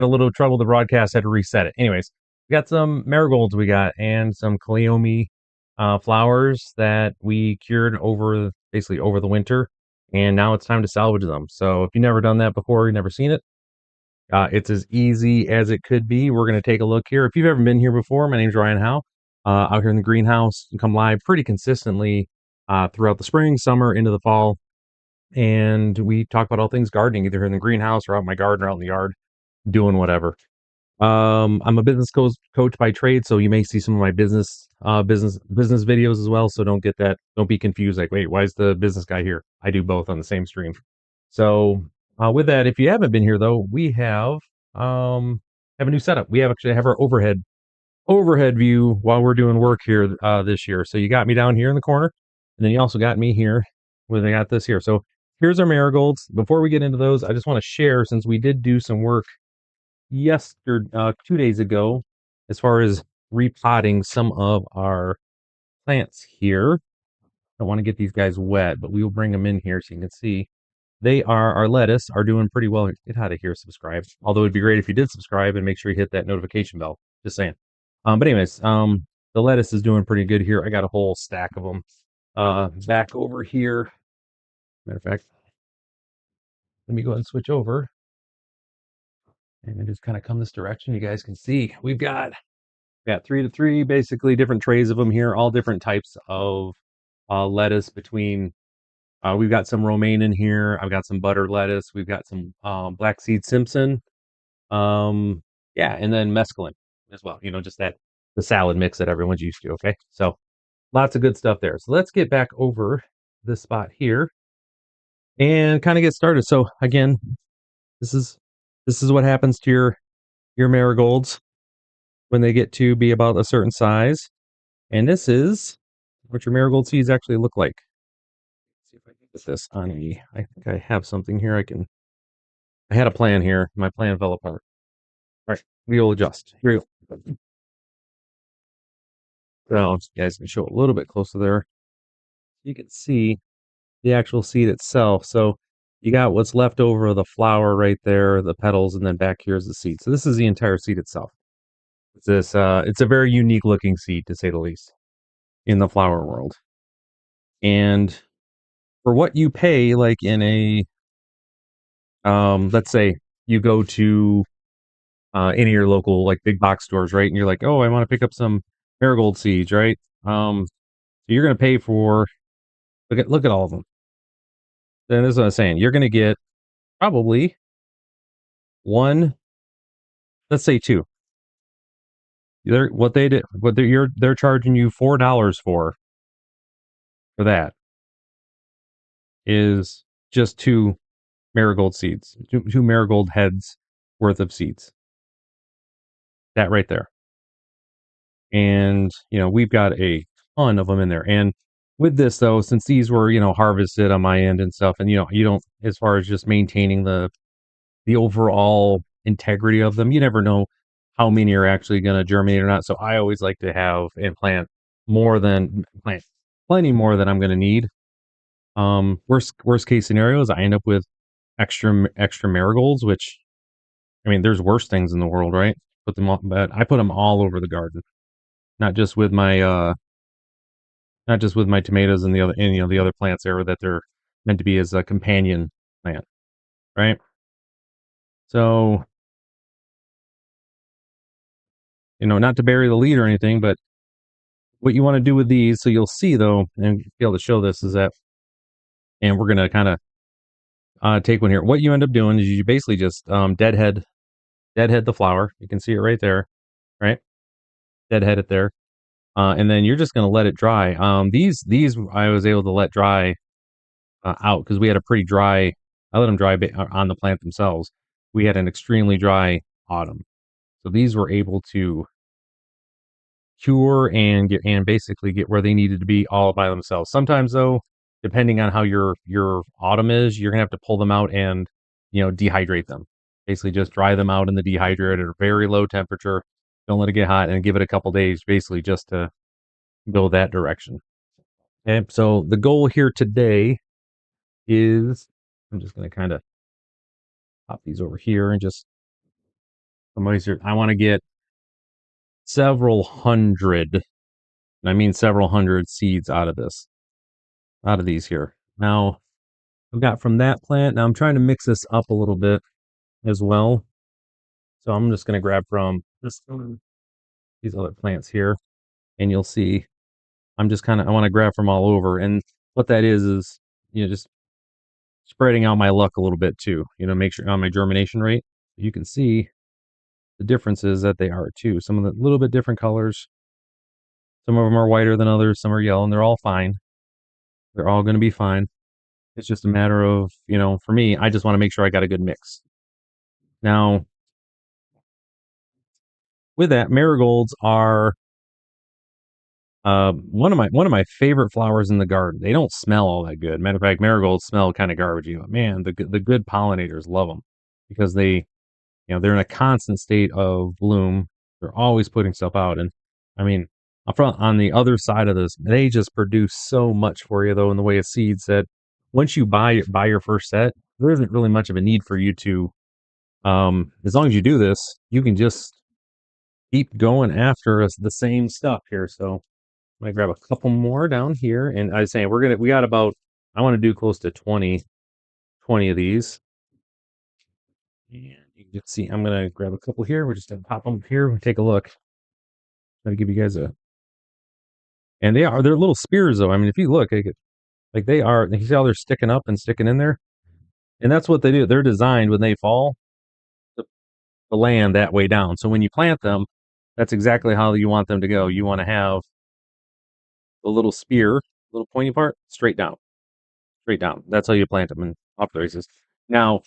a little trouble. The broadcast had to reset it. Anyways, we got some marigolds and some Cleome flowers that we cured basically over the winter, and now it's time to salvage them. So if you've never done that before, you've never seen it, it's as easy as it could be. We're going to take a look here. If you've ever been here before, my name's Ryan Howe. Out here in the greenhouse, and come live pretty consistently throughout the spring, summer, into the fall, and we talk about all things gardening, either in the greenhouse or out in my garden or out in the yard, doing whatever. I'm a business coach by trade, so you may see some of my business videos as well. So don't be confused. Like, wait, why is the business guy here? I do both on the same stream. So with that, if you haven't been here though, we have a new setup. We actually have our overhead view while we're doing work here this year. So you got me down here in the corner, and then you also got me here where they got this here. So here's our marigolds. Before we get into those, I just want to share, since we did do some work yesterday, 2 days ago, as far as repotting some of our plants here. I don't want to get these guys wet, but we will bring them in here so you can see. Our lettuce are doing pretty well. Get out of here, subscribe. Although it'd be great if you did subscribe and make sure you hit that notification bell. Just saying. But anyways, the lettuce is doing pretty good here. I got a whole stack of them back over here. Matter of fact, let me go ahead and switch over and just kind of come this direction. You guys can see we've got 3 to 3, basically different trays of them here, all different types of lettuce. We've got some romaine in here. I've got some butter lettuce. We've got some black seed Simpson. And then mesclun as well. Just the salad mix that everyone's used to. Okay, so lots of good stuff there. So let's get back over this spot here and kind of get started. So again, this is what happens to your marigolds when they get to be about a certain size. And this is what your marigold seeds actually look like. Let's see if I can get this on me. I think I have something here. I had a plan here. My plan fell apart. All right, we will adjust. Here we go. So you guys can show a little bit closer there. You can see the actual seed itself. So you got what's left over of the flower right there, the petals, and then back here is the seed. So this is the entire seed itself. It's a very unique looking seed, to say the least, in the flower world. And for what you pay, like in a let's say you go to any of your local like big box stores, right? And you're like, oh, I want to pick up some marigold seeds, right? So you're gonna pay for look at all of them. Then this is what I'm saying. You're gonna get probably one, let's say two. They're charging you $4 for that is just two marigold seeds, two marigold heads worth of seeds. That right there. And we've got a ton of them in there. And with this though, since these were harvested on my end and stuff, and you don't, as far as just maintaining the overall integrity of them, you never know how many are actually going to germinate or not. So I always like to have and plant plenty more than I'm going to need. Worst case scenario is I end up with extra marigolds, which, I mean, there's worse things in the world, right? But I put them all over the garden, not just with my tomatoes and the other plants there that they're meant to be as a companion plant, right? So, not to bury the lead or anything, but what you want to do with these, so you'll see though, and be able to show this, is that, and we're gonna kind of take one here. What you end up doing is you basically just deadhead the flower. You can see it right there, right? Deadhead it there, and then you're just gonna let it dry. These I was able to let dry out because we had a pretty dry. I let them dry on the plant themselves. We had an extremely dry autumn, so these were able to cure and basically get where they needed to be all by themselves. Sometimes though, depending on how your autumn is, you're gonna have to pull them out and dehydrate them. Basically just dry them out in the dehydrator at a very low temperature. Don't let it get hot, and give it a couple days basically just to go that direction. Okay, so the goal here today is, I'm just gonna kind of pop these over here and just I want to get several hundred, and I mean several hundred seeds out of this, out of these here. Now, I've got from that plant. Now I'm trying to mix this up a little bit as well. So I'm just going to grab from these other plants here, and you'll see I'm just kind of, I want to grab from all over. And what that is, just spreading out my luck a little bit too, make sure on my germination rate. You can see the differences that they are too. Some of the little bit different colors. Some of them are whiter than others. Some are yellow, and they're all fine. They're all going to be fine. It's just a matter of, for me, I just want to make sure I got a good mix. Now, with that, marigolds are one of my favorite flowers in the garden. They don't smell all that good. Matter of fact, marigolds smell kind of garbagey. But man, the good pollinators love them because they're in a constant state of bloom. They're always putting stuff out, and I mean, on the other side of this, they just produce so much for you though in the way of seeds that once you buy your first set, there isn't really much of a need for you to. As long as you do this, you can just keep going after the same stuff here. So I'm gonna grab a couple more down here, and I was saying we got about, I want to do close to 20 of these. And you can just see, I'm gonna grab a couple here. We're just gonna pop them here and take a look. Try to give you guys and they're little spears though. I mean, if you look, like they are, you see how they're sticking up and sticking in there, and that's what they do. They're designed when they fall to land that way down. So when you plant them, that's exactly how you want them to go. You want to have the little spear, little pointy part, straight down. Straight down. That's how you plant them and up the races. Now,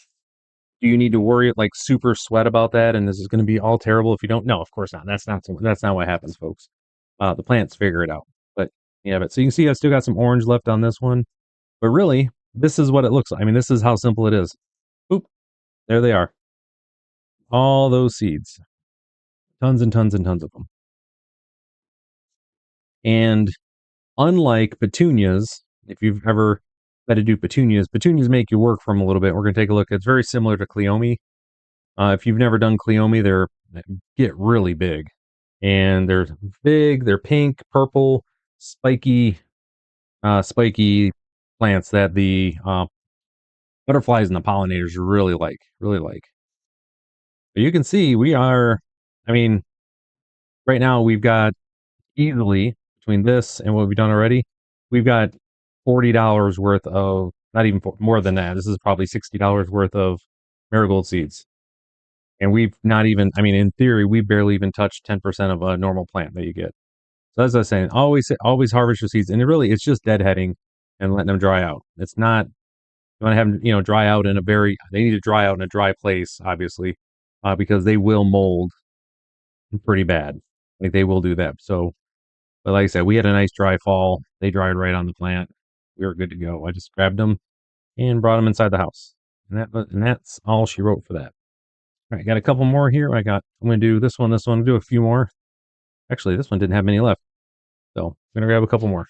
do you need to worry like super sweat about that? And this is going to be all terrible if you don't? No, of course not. That's not what happens, folks. The plants figure it out. But yeah, so you can see I still got some orange left on this one. But really, this is what it looks like. I mean, this is how simple it is. Oop, there they are. All those seeds. Tons and tons and tons of them. And unlike petunias, if you've ever had to do petunias, petunias make you work for them a little bit. We're going to take a look. It's very similar to Cleome. If you've never done Cleome, they get really big. And they're big, they're pink, purple, spiky plants that the butterflies and the pollinators really like, really like. But you can see I mean, right now we've got easily between this and what we've done already, we've got $40 worth of, not even more than that. This is probably $60 worth of marigold seeds. And we've not even, I mean, in theory, we barely even touched 10% of a normal plant that you get. So as I was saying, always harvest your seeds. And it's just deadheading and letting them dry out. It's not, you want to have them, dry out they need to dry out in a dry place, obviously, because they will mold pretty bad. Like they will do that. So, but like I said, we had a nice dry fall. They dried right on the plant. We were good to go. I just grabbed them and brought them inside the house. And that's all she wrote for that. All right, got a couple more here. I'm going to do this one, do a few more. Actually, this one didn't have many left. So I'm going to grab a couple more.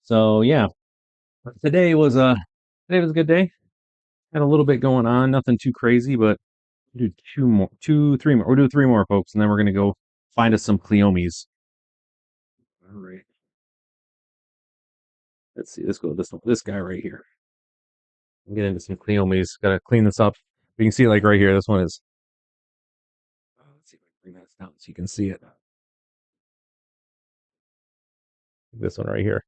So yeah, today was a good day. Had a little bit going on, nothing too crazy, but we'll do 3 more. We'll do 3 more, folks, and then we're going to go find us some Cleomes. All right. Let's see. Let's go with this guy right here. Get into some Cleomes. Got to clean this up. You can see, like right here, this one is. Let's see if I can bring that down so you can see it. This one right here.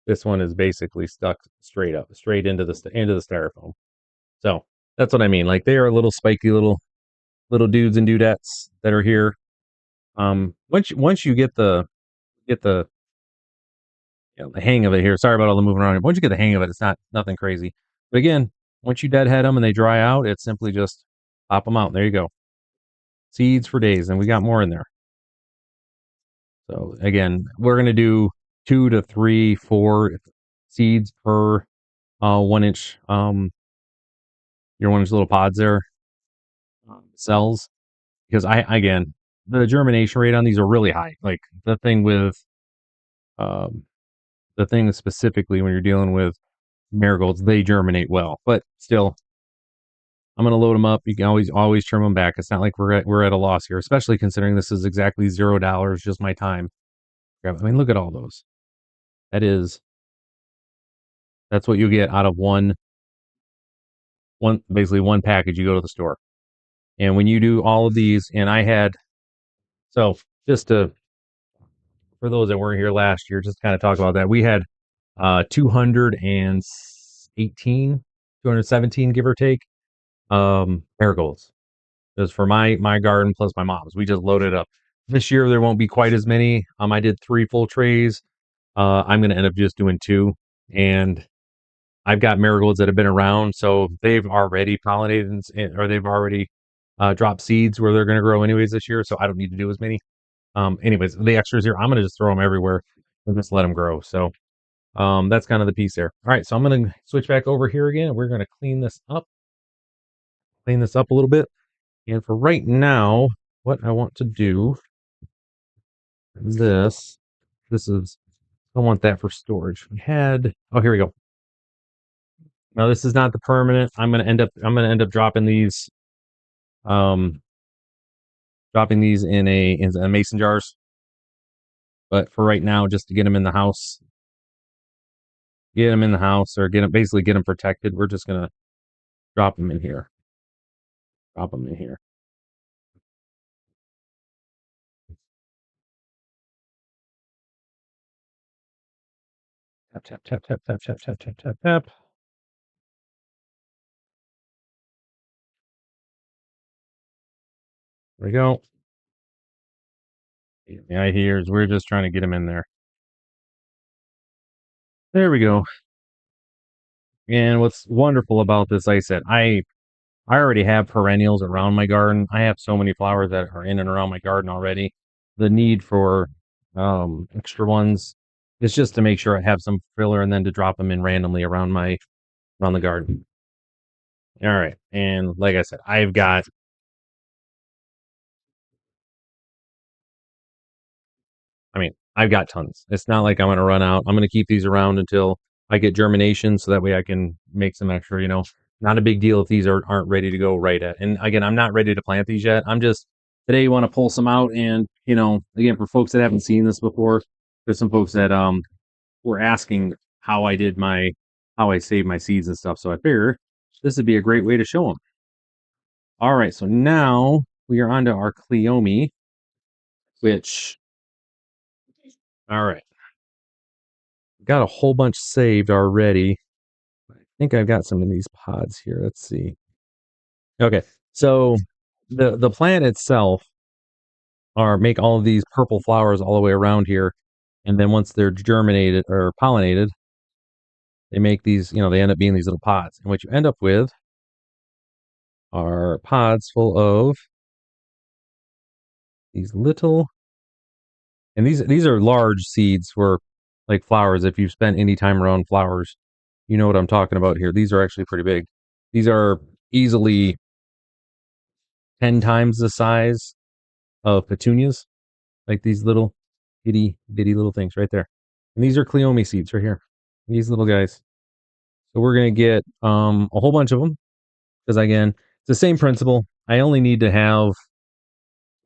This one is basically stuck straight into the styrofoam. So that's what I mean. Like they are little spiky little dudes and dudettes that are here. Once you get the the hang of it here. Sorry about all the moving around. Once you get the hang of it, it's nothing crazy. But again, once you deadhead them and they dry out, it's simply just pop them out. There you go. Seeds for days, and we got more in there. So again, we're going to do 2 to 3, 4 seeds per 1 inch, your 1 inch little pods there, cells, because again, the germination rate on these are really high. Like the thing specifically when you're dealing with marigolds, they germinate well, but still, I'm gonna load them up. You can always trim them back. It's not like we're at a loss here, especially considering this is exactly $0, just my time. I mean, look at all those. That's what you get out of one basically one package. You go to the store, and when you do all of these, and I had so just to for those that weren't here last year, just kind of talk about that. We had 218, 217, give or take, marigolds. Just for my garden plus my mom's. We just loaded up. This year there won't be quite as many. I did 3 full trays. I'm gonna end up just doing 2, and I've got marigolds that have been around, so they've already pollinated or they've already dropped seeds where they're gonna grow anyways this year. So I don't need to do as many. Anyways, the extras here, I'm gonna just throw them everywhere and just let them grow. So that's kind of the piece there. All right, so I'm gonna switch back over here again. We're gonna clean this up a little bit. And for right now, what I want to do is this is I want that for storage. Oh, here we go. Now this is not the permanent. I'm gonna end up um dropping these in mason jars. But for right now, just to get them in the house, or get them protected, we're just gonna drop them in here. Drop them in here. Tap tap tap tap tap tap tap tap tap tap. There we go. The idea here is we're just trying to get them in there. There we go. And what's wonderful about this, like I said, I already have perennials around my garden. I have so many flowers that are in and around my garden already. The need for extra ones is just to make sure I have some filler and then to drop them in randomly around the garden. All right. And like I said, I've got tons. It's not like I'm going to run out. I'm going to keep these around until I get germination so that way I can make some extra. Not a big deal if these aren't ready to go right at. And again, I'm not ready to plant these yet. I'm just today you want to pull some out and, again, for folks that haven't seen this before, there's some folks that were asking how I save my seeds and stuff. So I figure this would be a great way to show them. All right, so now we are on to our Cleome, which all right. Got a whole bunch saved already. I think I've got some in these pods here. Let's see. Okay, so the plant itself are make all of these purple flowers all the way around here, and then once they're germinated or pollinated, they make these. They end up being these little pods, and what you end up with are pods full of these little, and these are large seeds for like flowers. If you've spent any time around flowers, you know what I'm talking about here. These are actually pretty big. These are easily 10 times the size of petunias, like these little itty bitty little things right there. And these are Cleome seeds right here. These little guys. So we're gonna get a whole bunch of them because again, it's the same principle. I only need to have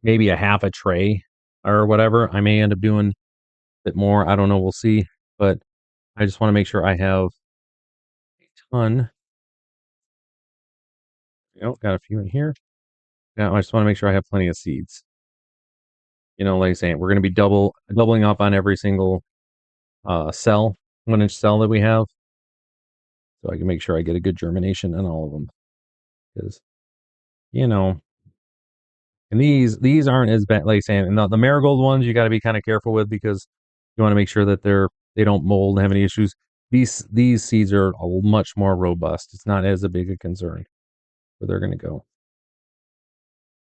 maybe a half a tray or whatever. I may end up doing a bit more. I don't know. We'll see. But I just want to make sure I have a ton. Got a few in here. Yeah, I just want to make sure I have plenty of seeds. Like I'm saying, we're going to be doubling up on every single 1-inch cell that we have, so I can make sure I get a good germination in all of them. Because, and these aren't as bad, like saying, and the marigold ones you got to be kind of careful with because you want to make sure that they don't mold and have any issues. These seeds are much more robust. It's not as a big a concern where they're going to go.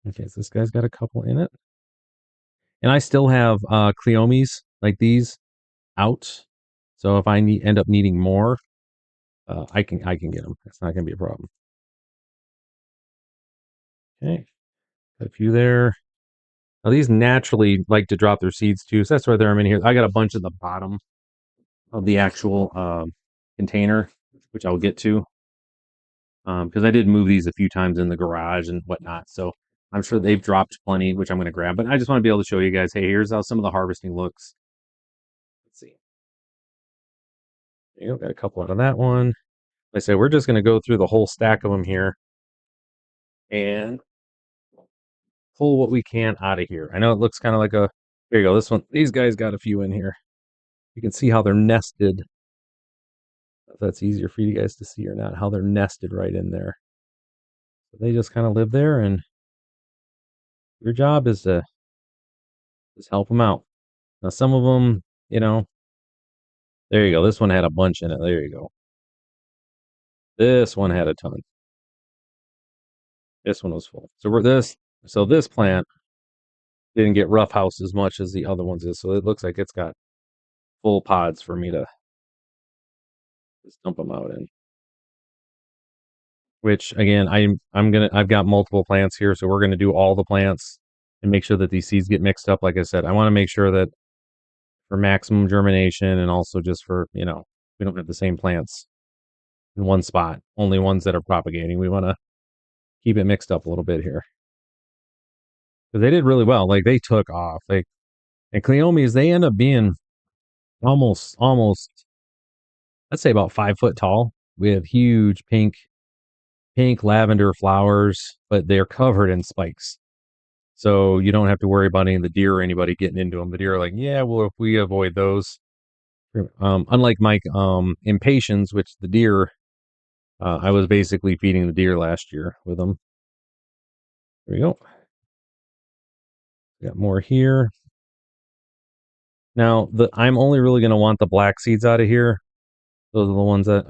Okay, so this guy's got a couple in it. And I still have Cleomes like these out. So if I end up needing more, I can get them. It's not going to be a problem. Okay, got a few there. Now these naturally like to drop their seeds too, so that's why they're in here. I got a bunch at the bottom of the actual container, which I'll get to. because I did move these a few times in the garage and whatnot. So I'm sure they've dropped plenty, which I'm going to grab. But I just want to be able to show you guys, hey, here's how some of the harvesting looks. Let's see. There you go, got a couple out of that one. Like I said, we're just going to go through the whole stack of them here and pull what we can out of here. I know it looks kind of like a, there you go, this one, these guys got a few in here. You can see how they're nested. If that's easier for you guys to see or not, how they're nested right in there. So they just kind of live there, and your job is to just help them out. Now, some of them, you know, there you go. This one had a bunch in it. There you go. This one had a ton. This one was full. So this plant didn't get rough house as much as the other ones is. So it looks like it's got full pods for me to just dump them out in. Which again, I've got multiple plants here, so we're gonna do all the plants and make sure that these seeds get mixed up. Like I said, I want to make sure that for maximum germination and also just for, we don't have the same plants in one spot, only ones that are propagating. We want to keep it mixed up a little bit here. Because they did really well. Like they took off. And Cleomes, they end up being almost, I'd say about 5 foot tall with huge pink lavender flowers, but they're covered in spikes. So you don't have to worry about any of the deer or anybody getting into them. The deer are like, yeah, well, if we avoid those, unlike my impatiens, which the deer, I was basically feeding the deer last year with them. There we go. Got more here. Now, I'm only really going to want the black seeds out of here. Those are the ones that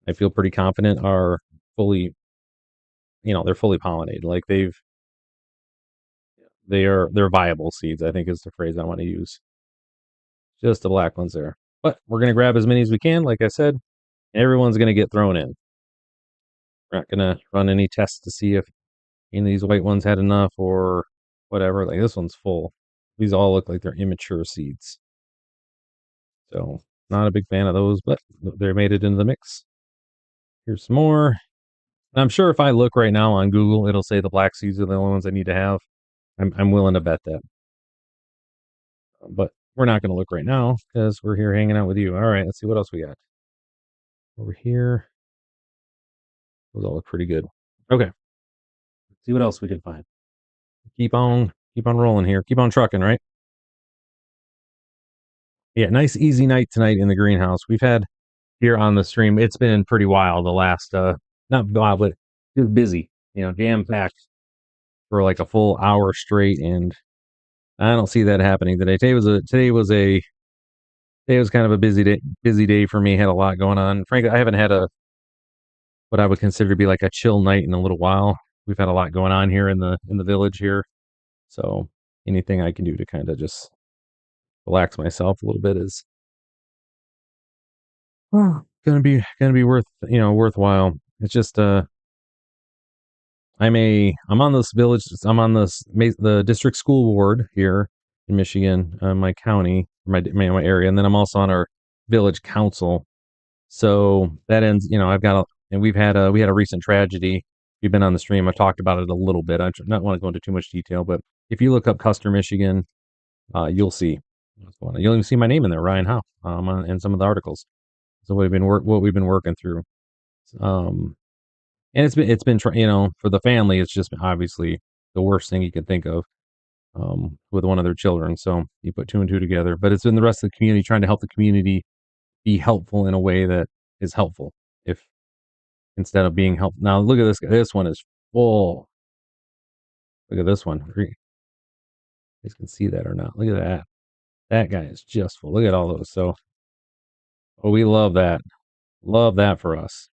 I feel pretty confident are fully, they're fully pollinated. Like they're viable seeds, I think is the phrase I want to use. Just the black ones there. But we're going to grab as many as we can. Like I said, everyone's going to get thrown in. We're not going to run any tests to see if any of these white ones had enough or whatever. Like this one's full. These all look like they're immature seeds. So not a big fan of those, but they made it into the mix. Here's some more. And I'm sure if I look right now on Google, it'll say the black seeds are the only ones I need to have. I'm willing to bet that. But we're not going to look right now because we're here hanging out with you. All right, let's see what else we got. Over here. Those all look pretty good. Okay. Let's see what else we can find. Keep on rolling here. Keep on trucking, right? Yeah, nice easy night tonight in the greenhouse. We've had here on the stream, it's been pretty wild the last not wild, but it was busy, jam packed for like a full hour straight, and I don't see that happening today. Today was kind of a busy day for me. Had a lot going on. Frankly, I haven't had what I would consider to be like a chill night in a little while. We've had a lot going on here in the village here. So anything I can do to kind of just relax myself a little bit is gonna be worthwhile. It's just I'm on the district school board here in Michigan, my county, my area, and then I'm also on our village council. So that ends, and we had a recent tragedy. We've been on the stream. I've talked about it a little bit. I don't want to go into too much detail, but if you look up Custer, Michigan, you'll see what's going on. You'll even see my name in there, Ryan Howe, in some of the articles. So what we've been working through. And it's been for the family, it's just been obviously the worst thing you could think of with one of their children. So you put two and two together, but it's been the rest of the community trying to help the community be helpful in a way that is helpful. If instead of being helpful, now look at this guy. This one is full. Look at this one. You guys can see that or not? Look at that. That guy is just full. Look at all those. So, we love that. Love that for us.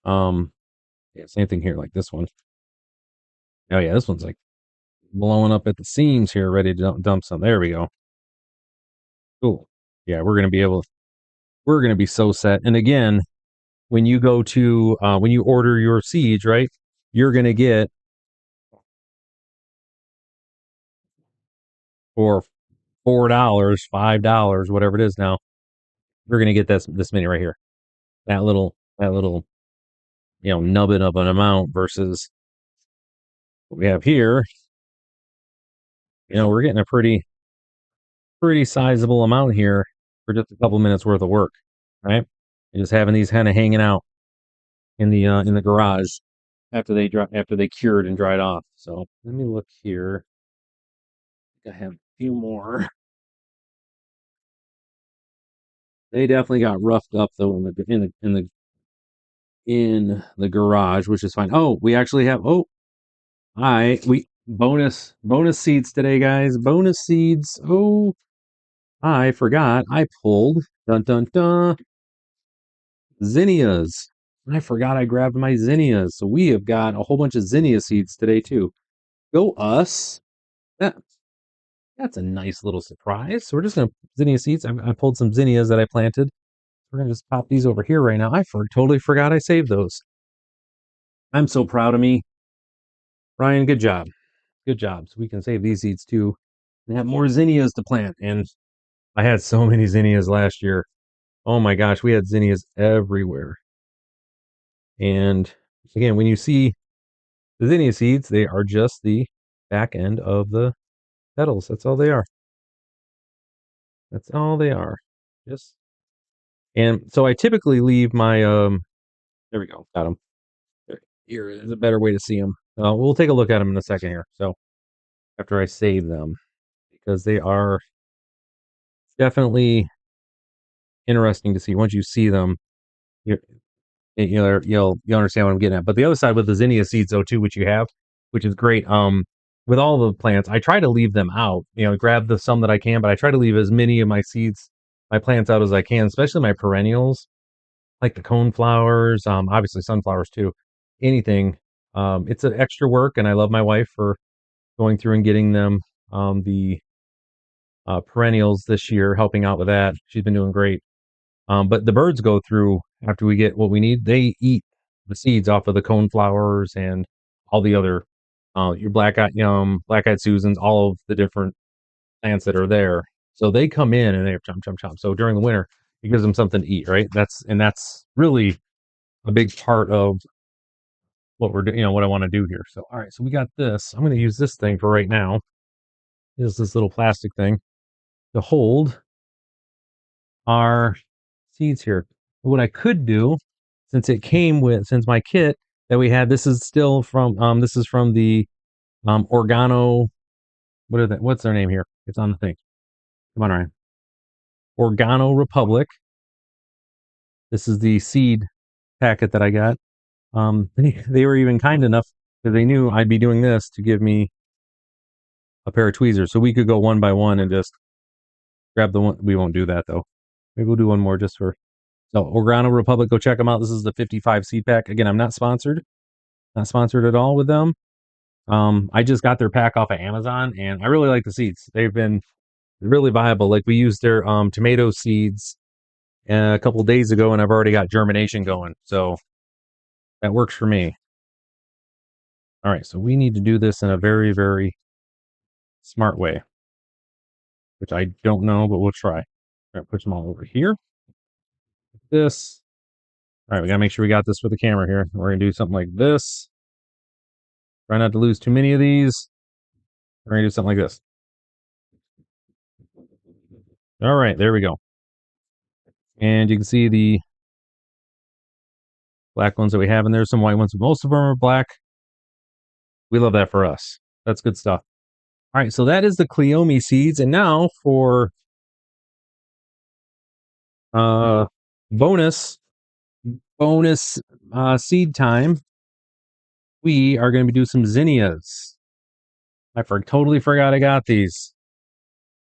Yeah, same thing here. Like this one. Oh yeah, this one's like blowing up at the seams here, ready to dump some. There we go. Cool. Yeah, we're gonna be so set. And again, when you go to when you order your seeds, right, you're gonna get for $4, $5, whatever it is now, you're gonna get this many right here. That little that little, nubbin of an amount versus what we have here. We're getting a pretty sizable amount here for just a couple minutes worth of work, right? And just having these kind of hanging out in the garage after they cured and dried off. So let me look here. I have a few more. They definitely got roughed up though in the garage, which is fine. Oh, we actually have. Oh, we bonus seeds today, guys. Bonus seeds. Oh, I forgot. I pulled dun dun dun zinnias. I forgot I grabbed my zinnias. So we have got a whole bunch of zinnia seeds today too. Go us. That that's a nice little surprise. So we're just gonna zinnia seeds. I pulled some zinnias that I planted. We're gonna just pop these over here right now. Totally forgot I saved those. I'm so proud of me, Ryan. Good job. Good job. So we can save these seeds too and have more zinnias to plant. And I had so many zinnias last year. Oh my gosh, we had zinnias everywhere. And again, when you see the zinnia seeds, they are just the back end of the petals. That's all they are. That's all they are. Just and so I typically leave my there we go. Got them. Here is a better way to see them. We'll take a look at them in a second here. So after I save them, because they are definitely interesting to see. Once you see them, you you'll understand what I'm getting at. But the other side with the zinnia seeds though too, which you have, which is great. With all the plants, I try to leave them out. Grab the some that I can, but I try to leave as many of my seeds, my plants out as I can, especially my perennials, like the cone flowers, obviously sunflowers too. Anything. It's an extra work, and I love my wife for going through and getting them the perennials this year, helping out with that. She's been doing great. But the birds go through after we get what we need. They eat the seeds off of the cone flowers and all the other your black eyed Susans, all of the different plants that are there. So they come in and they chomp chomp chomp. So during the winter, it gives them something to eat, right? That's really a big part of what we're doing. What I want to do here. So all right, so we got this. I'm going to use this thing for right now. Is this little plastic thing to hold our seeds here. What I could do, since my kit that we had, this is from the Organo. What's their name here? It's on the thing. Come on, Ryan. Organo Republic. This is the seed packet that I got. They were even kind enough because they knew I'd be doing this to give me a pair of tweezers, so we could go one by one and just grab the one. We won't do that though. Maybe we'll do one more just for. So Organo Republic, go check them out. This is the 55 seed pack. Again, I'm not sponsored at all with them. I just got their pack off of Amazon, and I really like the seeds. They've been really viable. Like we used their tomato seeds a couple of days ago, and I've already got germination going, so that works for me. All right, so we need to do this in a very, very smart way, which I don't know, but we'll try. All right, put them all over here. This. All right, we gotta make sure we got this for the camera here. We're gonna do something like this. Try not to lose too many of these. We're gonna do something like this. All right, there we go. And you can see the black ones that we have in there, some white ones, but most of them are black. We love that for us. That's good stuff. All right, so that is the Cleome seeds. And now for uh bonus seed time, we are going to be doing some zinnias. Totally forgot I got these.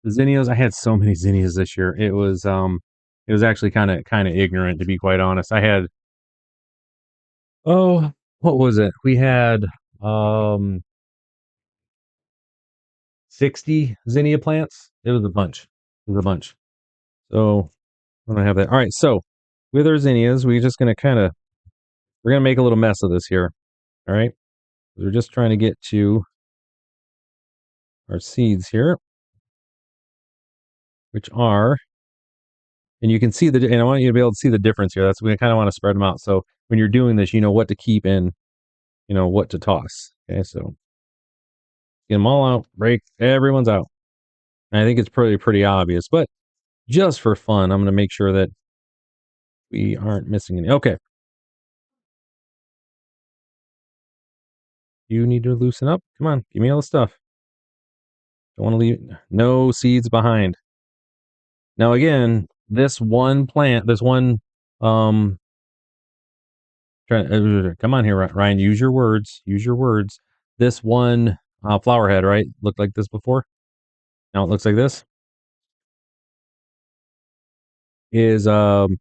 The zinnias, I had so many zinnias this year. It was actually kind of ignorant, to be quite honest. I had, oh, what was it? We had 60 zinnia plants. It was a bunch. So I don't have that. All right, so with our zinnias, we're gonna make a little mess of this here. All right. We're just trying to get to our seeds here, which are And you can see and I want you to be able to see the difference here. That's we kind of want to spread them out. So when you're doing this, you know what to keep and you know what to toss. Okay, so get them all out, break, everyone's out. And I think it's pretty obvious, but just for fun, I'm going to make sure that we aren't missing any. Okay, you need to loosen up. Come on, give me all the stuff. Don't want to leave no seeds behind. Now again, this one plant, this one come on here, Ryan. Use your words. Use your words. This one flower head, right? Looked like this before. Now it looks like this. Is going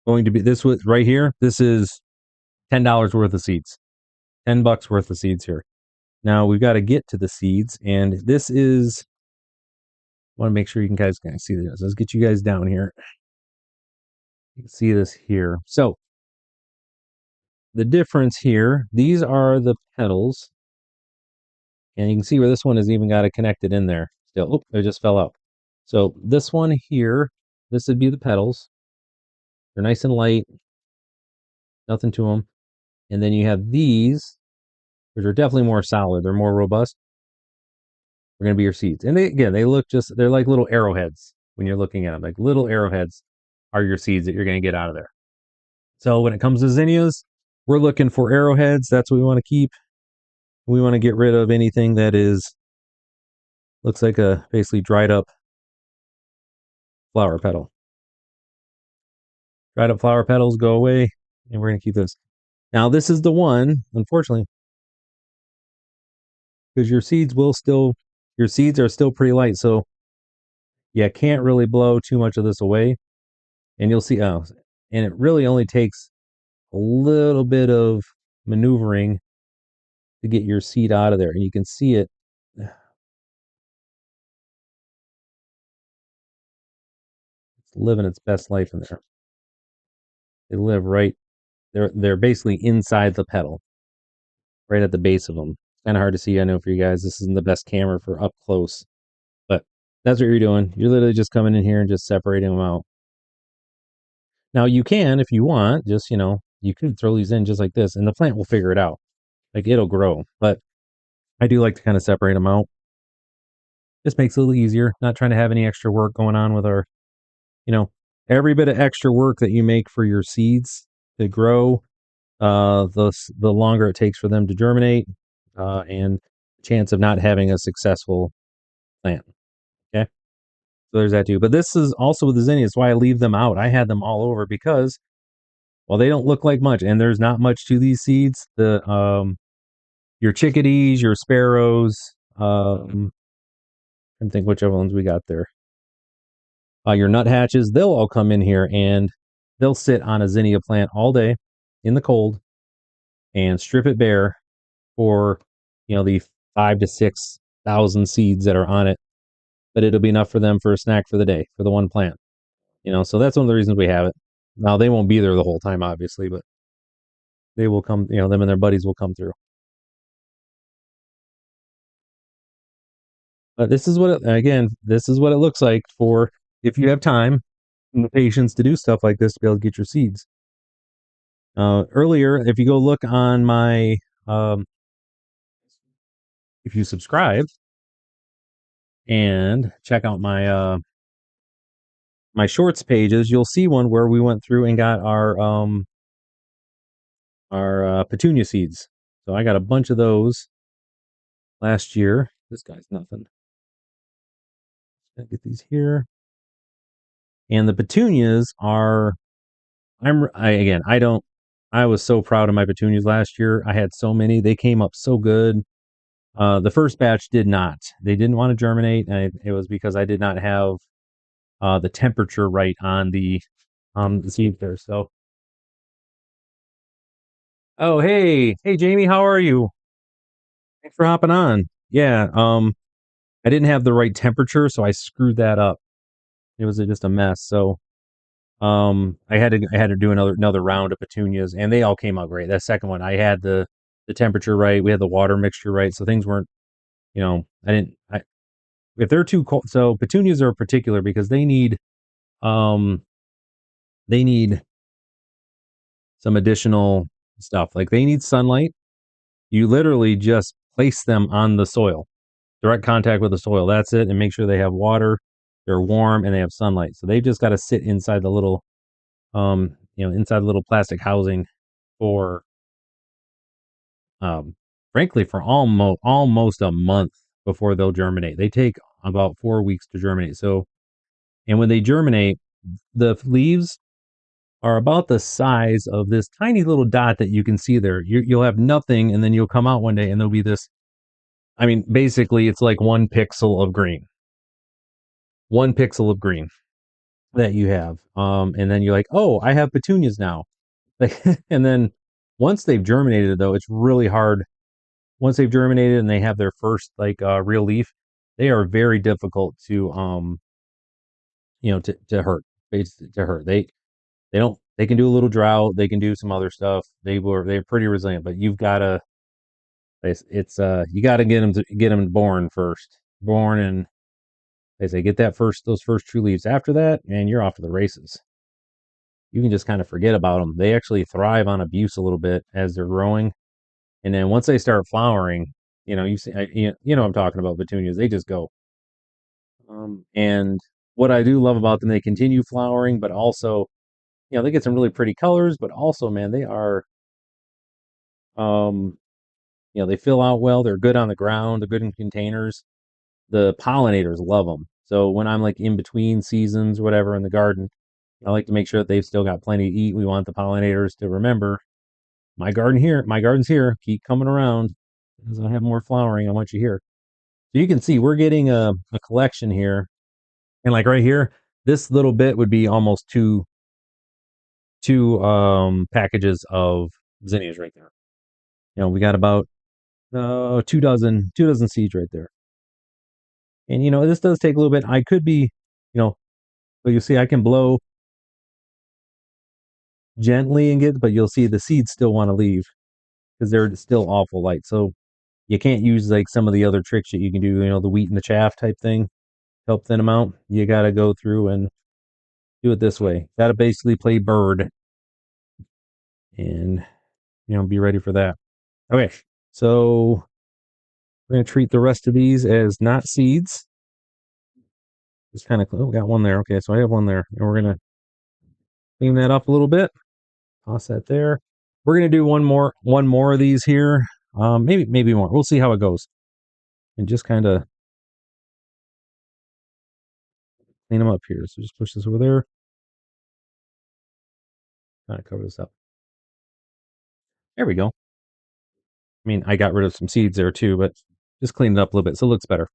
to be this was right here. This is $10 worth of seeds. $10 worth of seeds here. Now we've got to get to the seeds, and this is. I want to make sure you guys can see this. Let's get you guys down here. You can see this here. So the difference here, these are the petals. And you can see where this one has even got it connected in there. Still, oh, it just fell out. So this one here, this would be the petals. They're nice and light, nothing to them. And then you have these, which are definitely more solid. They're more robust. They're going to be your seeds. And they look they're like little arrowheads when you're looking at them. Like little arrowheads are your seeds that you're going to get out of there. So when it comes to zinnias, we're looking for arrowheads. That's what we want to keep. We want to get rid of anything that looks like a basically dried up flower petal. Dried up flower petals go away, and we're going to keep this. Now this is the one, unfortunately, because your seeds are still pretty light, so you can't really blow too much of this away. And you'll see, and it really only takes a little bit of maneuvering to get your seed out of there, and you can see it. It's living its best life in there. They live right. They're basically inside the petal, right at the base of them. Kind of hard to see, I know, for you guys. This isn't the best camera for up close, but that's what you're doing. You're literally just coming in here and just separating them out. Now you can, if you want, just, you could throw these in just like this, and the plant will figure it out. Like, it'll grow. But I do like to kind of separate them out. Just makes it a little easier. Not trying to have any extra work going on with our, every bit of extra work that you make for your seeds to grow, the longer it takes for them to germinate, and chance of not having a successful plant. Okay. So there's that too. But this is also with the zinnia. That's why I leave them out. I had them all over because, well, they don't look like much, and there's not much to these seeds. Your chickadees, your sparrows, I think which other ones we got there. Your nuthatches, they'll all come in here and they'll sit on a zinnia plant all day in the cold and strip it bare for, the 5,000 to 6,000 seeds that are on it. But it'll be enough for them for a snack for the day, for the one plant. So that's one of the reasons we have it. Now, they won't be there the whole time, obviously, but they will come, them and their buddies will come through. But this is what it looks like for if you have time and the patience to do stuff like this to be able to get your seeds. Earlier, if you go look on my, if you subscribe and check out my my shorts pages, you'll see one where we went through and got our petunia seeds. So I got a bunch of those last year. This guy's nothing. Get these here. And the petunias are, I was so proud of my petunias last year. I had so many. They came up so good. The first batch did not. They didn't want to germinate, and it was because I did not have the temperature right on the seeds there. So, oh, hey, Jamie, how are you? Thanks for hopping on. Yeah, I didn't have the right temperature, so I screwed that up. It was just a mess. So, I had to do another round of petunias, and they all came out great. That second one, I had the temperature right. We had the water mixture right, so things weren't, I if they're too cold, so petunias are particular because um they need some additional stuff. Like they need sunlight. You literally just place them on the soil, direct contact with the soil. That's it, and make sure they have water, they're warm, and they have sunlight. So they just got to sit inside the little, inside the little plastic housing for, um, frankly, for almost a month before they'll germinate. They take about 4 weeks to germinate. So, and when they germinate, the leaves are about the size of this tiny little dot that you can see there. You'll have nothing, and then you'll come out one day, and there'll be this. I mean, basically, it's like 1 pixel of green that you have. And then you're like, oh, I have petunias now. Like, and then once they've germinated, though, it's really hard. Once they've germinated and they have their first real leaf, they are very difficult to to hurt. To hurt. They don't. They can do a little drought. They can do some other stuff. They're pretty resilient, but you've got to. It's you got to get them born first, born, and they say get those first true leaves. After that, and you're off to the races. You can just kind of forget about them. They actually thrive on abuse a little bit as they're growing, and then once they start flowering, you see, what I'm talking about, petunias. They just go. And what I do love about them, they continue flowering, but also, they get some really pretty colors. But also, man, they are, um, they fill out well. They're good on the ground. They're good in containers. The pollinators love them. So when I'm like in between seasons, whatever, in the garden, I like to make sure that they've still got plenty to eat. We want the pollinators to remember my garden's here. Keep coming around. As I have more flowering, I want you here. So you can see we're getting a collection here. And like right here, this little bit would be almost two packages of zinnias right there. We got about 2 dozen seeds right there. And this does take a little bit. I could be, but you see I can blow gently and but you'll see the seeds still want to leave because they're still awful light. So you can't use like some of the other tricks that you can do, the wheat and the chaff type thing, help thin them out. You got to go through and do it this way. Got to basically play bird and, be ready for that. Okay. So we're going to treat the rest of these as not seeds. Just kind of, oh, got one there. Okay. So I have one there, and we're going to clean that up a little bit. Toss that there. We're going to do one more of these here. Maybe more. We'll see how it goes. And just kind of clean them up here. So just push this over there. Kind of cover this up. There we go. I mean, I got rid of some seeds there too, but just cleaned it up a little bit so it looks better.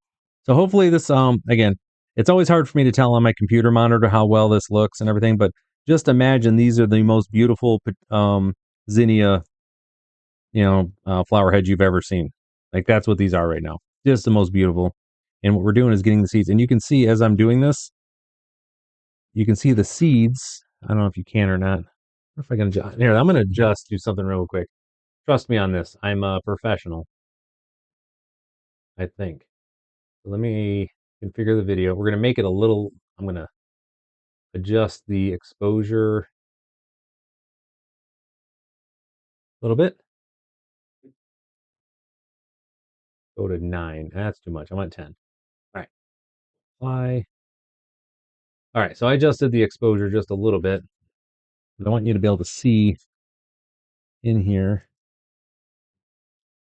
So hopefully this, again, it's always hard for me to tell on my computer monitor how well this looks and everything, but just imagine these are the most beautiful zinnia, flower heads you've ever seen. Like that's what these are right now. Just the most beautiful. And what we're doing is getting the seeds. And you can see as I'm doing this, you can see the seeds. I don't know if you can or not. If I can adjust. Here, I'm going to just do something real quick. Trust me on this. I'm a professional, I think. So let me configure the video. We're going to make it a little, I'm going to adjust the exposure a little bit. Go to 9. That's too much. I want 10. All right. Apply. All right. So I adjusted the exposure just a little bit. I want you to be able to see in here.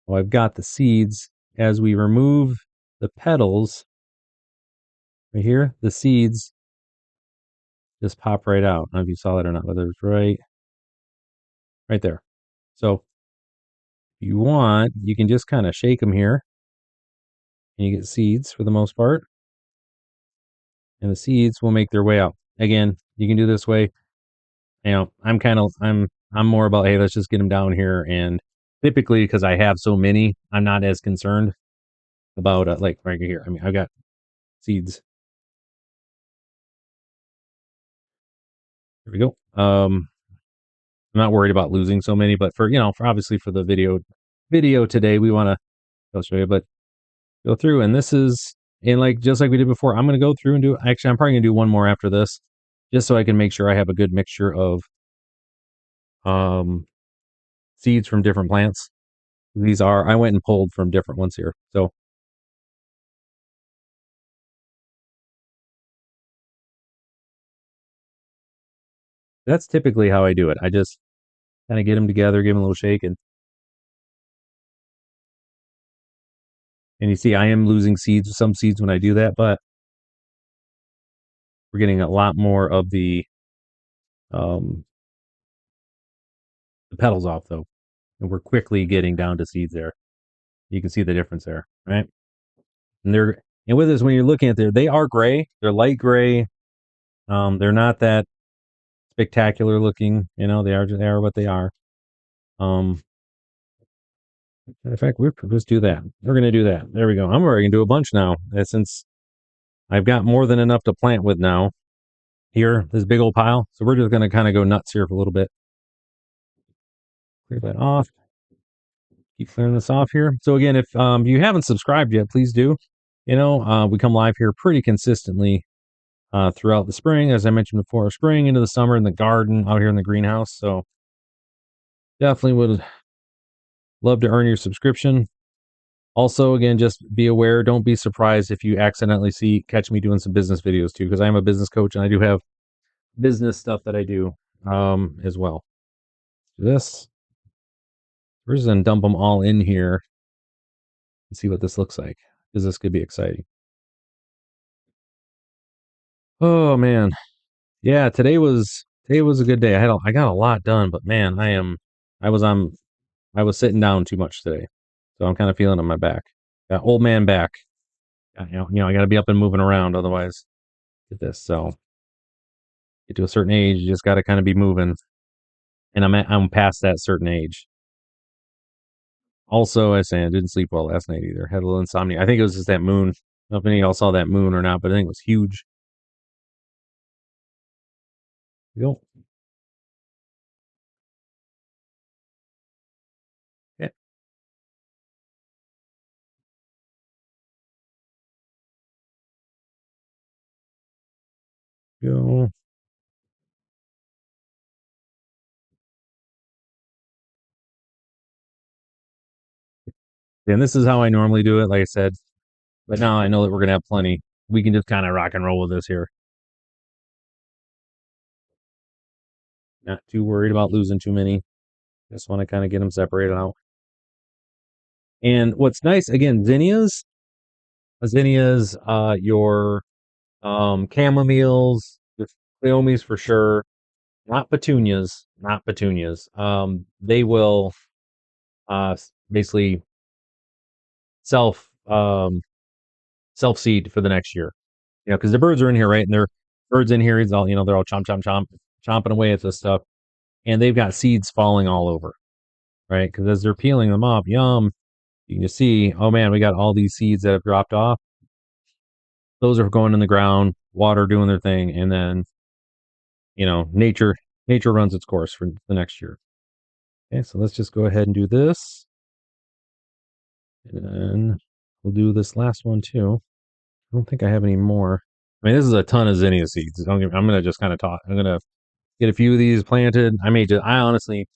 Well, I've got the seeds. As we remove the petals right here, the seeds just pop right out. I don't know if you saw that or not, whether it's right there. So if you want, you can just kind of shake them here and you get seeds for the most part. And the seeds will make their way out. Again, you can do this way. I'm more about, hey, let's just get them down here. And typically, because I have so many, I'm not as concerned about like right here. I mean, I've got seeds. There we go. I'm not worried about losing so many, but for obviously for the video today, we want to, I'll show you, but go through, and this is And like just like we did before, I'm gonna go through and do. Actually, I'm probably gonna do one more after this, just so I can make sure I have a good mixture of um seeds from different plants. These are I went and pulled from different ones here, so that's typically how I do it. I just kind of get them together, give them a little shake, and you see I am losing seeds, some seeds when I do that, but we're getting a lot more of um the petals off though, and we're quickly getting down to seeds there. You can see the difference there, right? And they're and with this, when you're looking at there, they are gray. They're light gray. They're not that spectacular looking. They are what they are. Um, in fact, we're let's do that. We're gonna do that. There we go. I'm already gonna do a bunch now. Since I've got more than enough to plant with now. Here, this big old pile. So we're just gonna kind of go nuts here for a little bit. Clear that off. Keep clearing this off here. So again, if you haven't subscribed yet, please do. We come live here pretty consistently throughout the spring, as I mentioned before, spring into the summer in the garden out here in the greenhouse. So definitely would love to earn your subscription. Also, again, just be aware, don't be surprised if you accidentally catch me doing some business videos too, because I am a business coach and I do have business stuff that I do as well. This, we're just gonna dump them all in here and see what this looks like, because this could be exciting. Oh man, yeah, today was a good day. I got a lot done, but man, I was on I was sitting down too much today, so I'm kind of feeling on my back. Got old man back. I got to be up and moving around, otherwise get this. So get to a certain age, you just got to kind of be moving, and I'm past that certain age. Also, I say I didn't sleep well last night either. Had a little insomnia. I think it was just that moon. I don't know if any of y'all saw that moon or not, but I think it was huge. Go. Yeah. Go. And this is how I normally do it, like I said. But now I know that we're gonna have plenty. We can just kind of rock and roll with this here. Not too worried about losing too many. Just want to kind of get them separated out. And what's nice, again, zinnias, your chamomiles, the cleomes for sure. Not petunias, not petunias. They will basically self self seed for the next year. Because the birds are in here, right? And they're birds in here. He's all they're all chomping away at this stuff, and they've got seeds falling all over, right? Because as they're peeling them up, yum, you can just see, oh man, we got all these seeds that have dropped off. Those are going in the ground, water doing their thing, and then nature runs its course for the next year. Okay, so let's just go ahead and do this, and then we'll do this last one too. I don't think I have any more. I mean, this is a ton of zinnia seeds. I'm gonna just kind of talk. I'm gonna get a few of these planted. I honestly,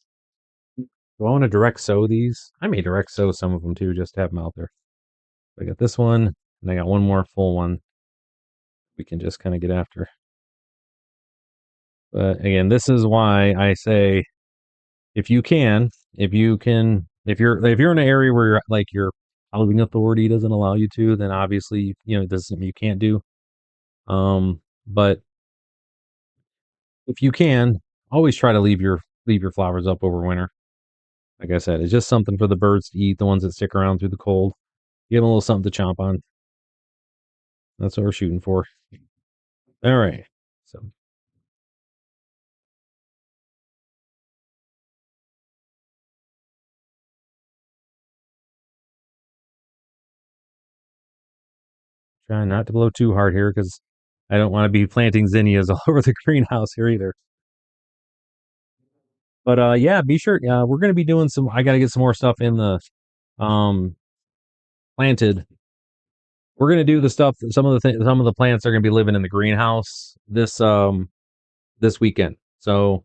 do I want to direct sow these? I may direct sow some of them too, just to have them out there. I got this one, and I got one more full one we can just kind of get after. But again, this is why I say, if you can, if you're in an area where your housing authority doesn't allow you to, then obviously, this is something you can't do. But if you can, always try to leave your flowers up over winter. Like I said, it's just something for the birds to eat, the ones that stick around through the cold. Give them a little something to chomp on. That's what we're shooting for. All right. So trying not to blow too hard here because I don't want to be planting zinnias all over the greenhouse here either. But yeah, be sure. We're gonna be doing some. I got to get some more stuff in the um planted we're gonna do the stuff. Some of the plants are gonna be living in the greenhouse this weekend. So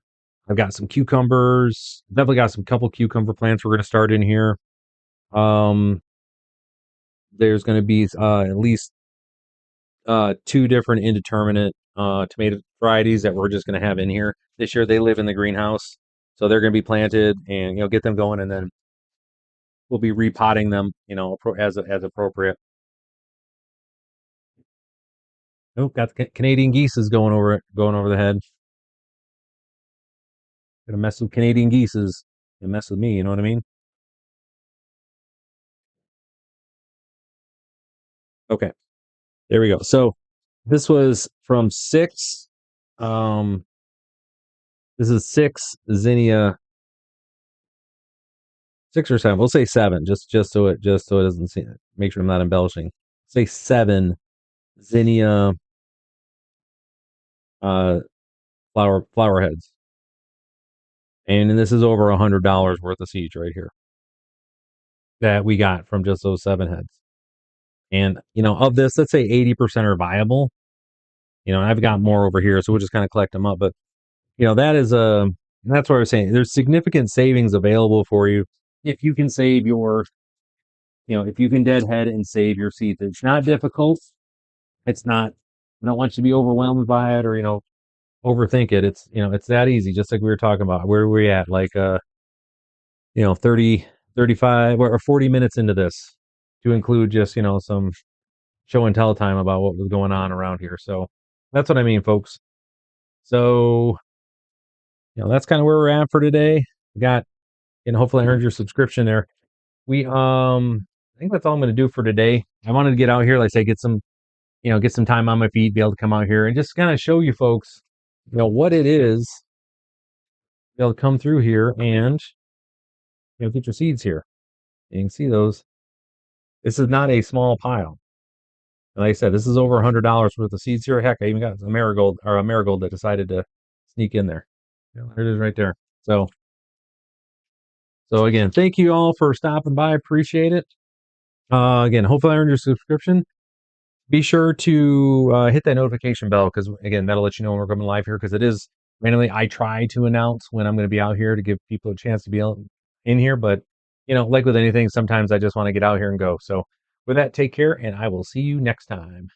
I've got some cucumbers. Definitely got some couple cucumber plants we're gonna start in here. Um, there's gonna be at least two different indeterminate tomato varieties that we're just gonna have in here this year. They live in the greenhouse, so they're gonna be planted and get them going, and then we'll be repotting them, as appropriate. Oh, got the Canadian geese going over the head. Gonna mess with Canadian geeses and mess with me. You know what I mean? Okay, there we go. So this was from six. Um, this is six Zinnia, 6 or 7. We'll say seven, just so it doesn't seem. Make sure I'm not embellishing. Say seven Zinnia uh flower heads, and this is over $100 worth of seeds right here that we got from just those 7 heads. And of this, let's say 80% are viable. I've got more over here, so we'll just kind of collect them up. But that is that's what I was saying. There's significant savings available for you if you can save your, if you can deadhead and save your seeds. It's not difficult. It's not. I don't want you to be overwhelmed by it or overthink it. It's that easy. Just like we were talking about. Where are we at? Like 30, 35 or 40 minutes into this, to include just some show and tell time about what was going on around here. So that's what I mean, folks. So that's kind of where we're at for today. We got, hopefully I earned your subscription there. I think that's all I'm going to do for today. I wanted to get out here, like I say, get some time on my feet, be able to come out here and just kind of show you folks, what it is, be able to come through here and get your seeds here. You can see those. This is not a small pile. Like I said, this is over $100 worth of seeds here. Heck, I even got a marigold that decided to sneak in there. There it is right there. So again, thank you all for stopping by. Appreciate it. Again, hopefully I earned your subscription. Be sure to hit that notification bell, because again, that'll let you know when we're coming live here, because it is randomly. I try to announce when I'm going to be out here to give people a chance to be in here, but like with anything, sometimes I just want to get out here and go. So with that, take care, and I will see you next time.